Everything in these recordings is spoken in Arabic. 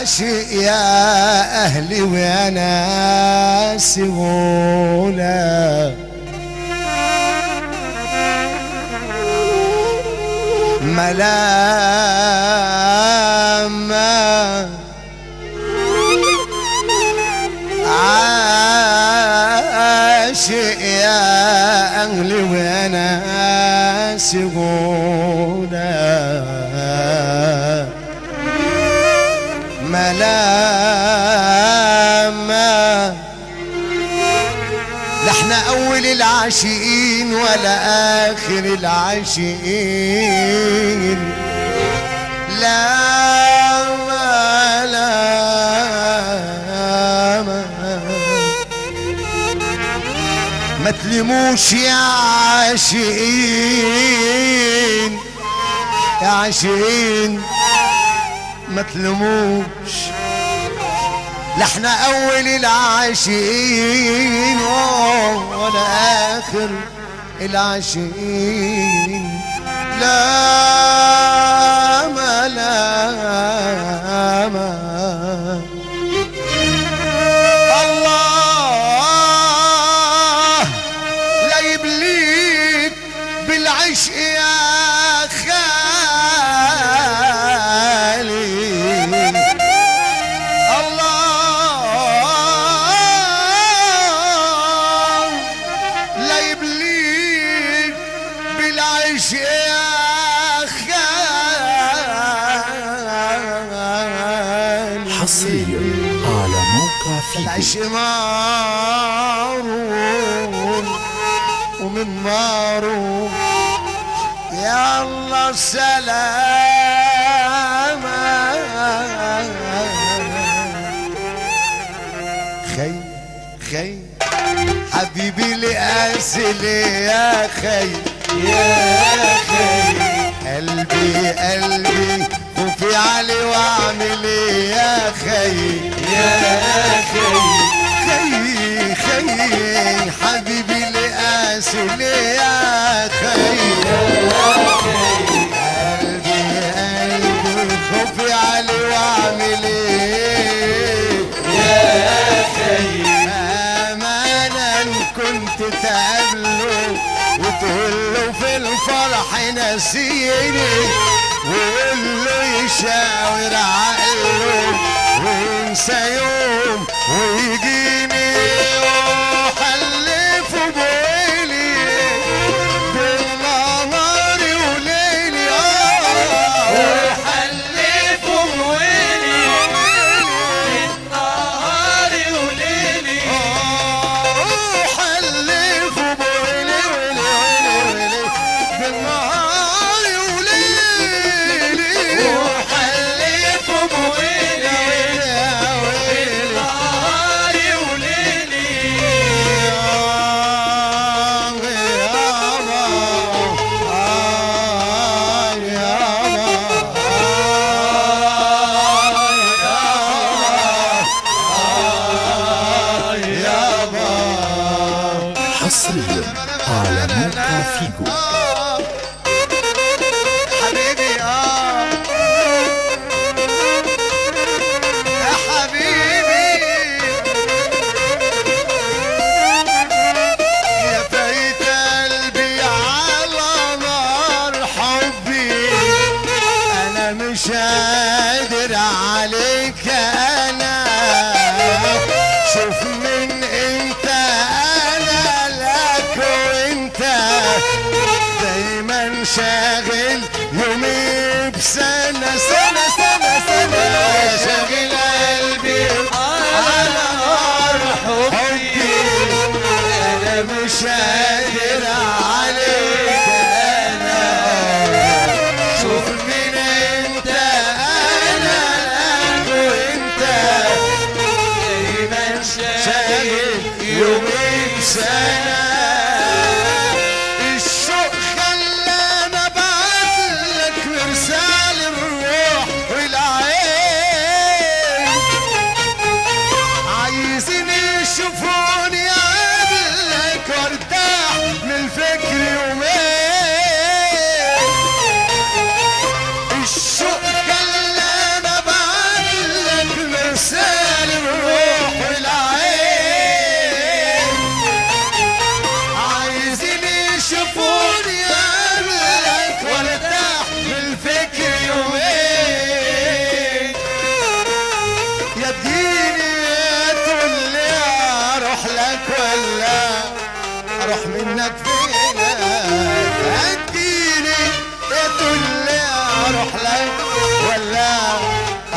عاشق يا أهلي ويا ناس غولا ملامة عاشق يا أهلي ويا ناس غولا ملامة لا احنا اول العاشقين ولا اخر العاشقين لا ما تلموش يا عاشقين يا عاشقين ما تلموش لا احنا اول العاشقين ولا اخر العاشقين لا الله لا يبليك بالعشق يا حصريا على موقع فيجو. العيش معروف ومن معروف يا الله سلامة خي خي حبيبي لأسلي يا خي يا خي قلبي قلبي وفي علي واعمل ايه يا خي يا خي خي خي حبيبي لقاسي يا خي يا خي قلبي قلبي خوفي علي واعمل ايه يا خي امانا كنت تقابله وتقوله في الفرح نسيني وقول له يشاور عقله وينسى يوم ويجيني وحلفه بويلي بالنهار وليلي وحلفه بويلي بالنهار وليلي وحلفه بويلي ويلي بالنهار حصريا على موقع فيجو. حبيبي يا حبيبي يا فايت قلبي على نار حبي انا مش قادر عليك انا شوف من انت دايما شاغل يومي بسنة سنة سنة سنة شاغل قلبي على نار حبي أنا مش قادر عليك أنا شوف من أنت أنا القلب وأنت دايما شاغل يومي بسنة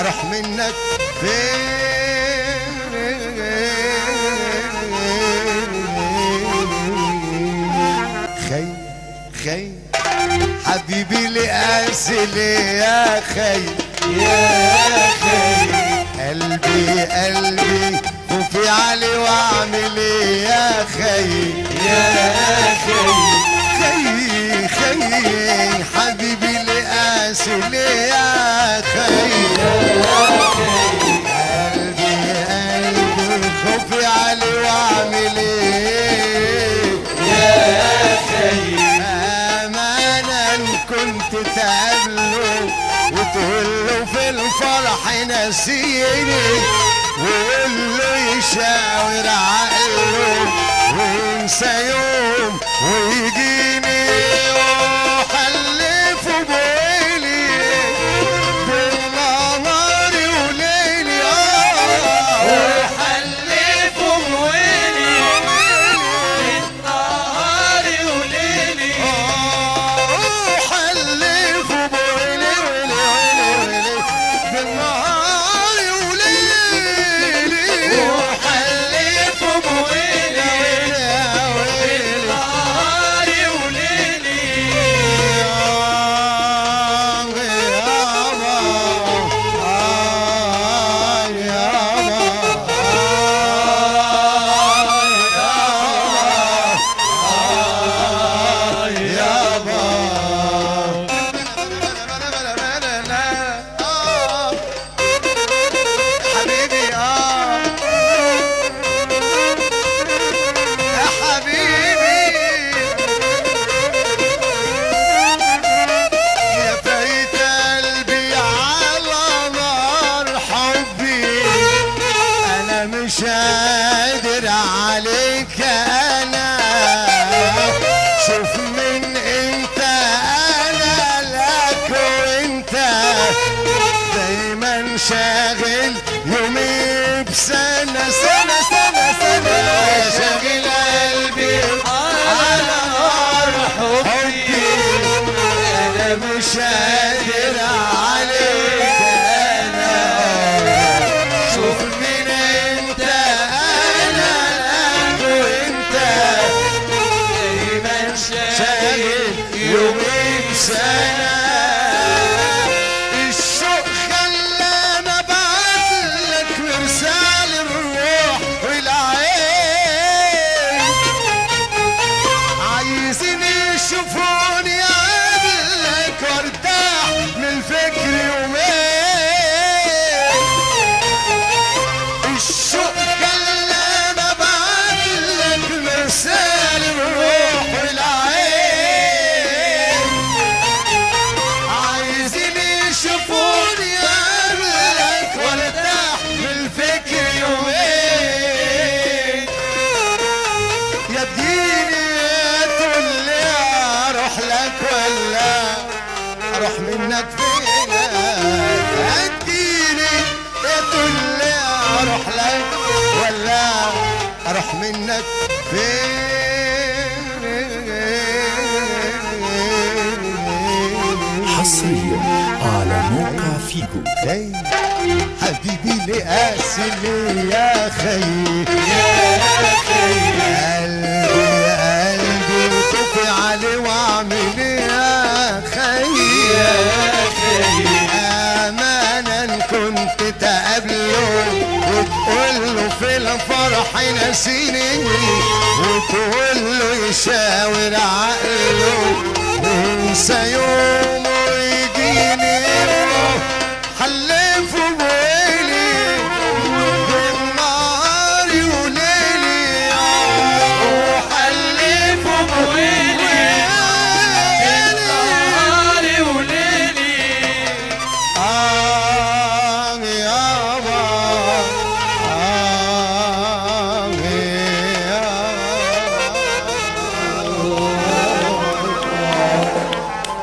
اروح منك فين؟ خي خي حبيبي لقاسي يا خي يا خي قلبي قلبي خوفي علي واعمل ايه يا خي يا خي خي خي حبيبي لقاسي يا خي قلبي قلبي خوفي علي واعمل ايه يا خي امانا كنت تقابله وتقول له في الفرح نسيني وقول له يشاور عقله وينسى يوم ويجيني وحلفه بويلي بالنهار وليلي وحلفه بويلي بالنهار وليلي وحلفه بويلي ويلي ويلي بالنهار وليلي وحلفه بويلي بالنهار وليلي مش قادر عليك انا شوف من انت انا لك وانت دايما شاغل يومي بسنة سنة سنة سنة شاغل قلبي على نار حبي انا مش قادر عليك انا شوف من انت انا لك وانت دايما شاغل يومي بسنة الشوق خلانا ابعتلك مرسال الروح والعين عايزين يشوفوني قبلك وارتاح من الفكر يومين الشوق خلانا ابعتلك مرسال الروح والعين عايزين يشوفوني قبلك وارتاح من الفكر يومين يا اديني تقول لي اروح لك ولا اروح منك فين اديني تقول لي اروح لك ولا اروح منك فين حصريا على موقع فيجو. خي حبيبي لقاسي يا خي قلبي قلبي خوفي عليه واعمل ايه يا خي امانا كنت تقابله وتقول له في الفرح نسيني وتقول له يشاور عقله وينسى يوم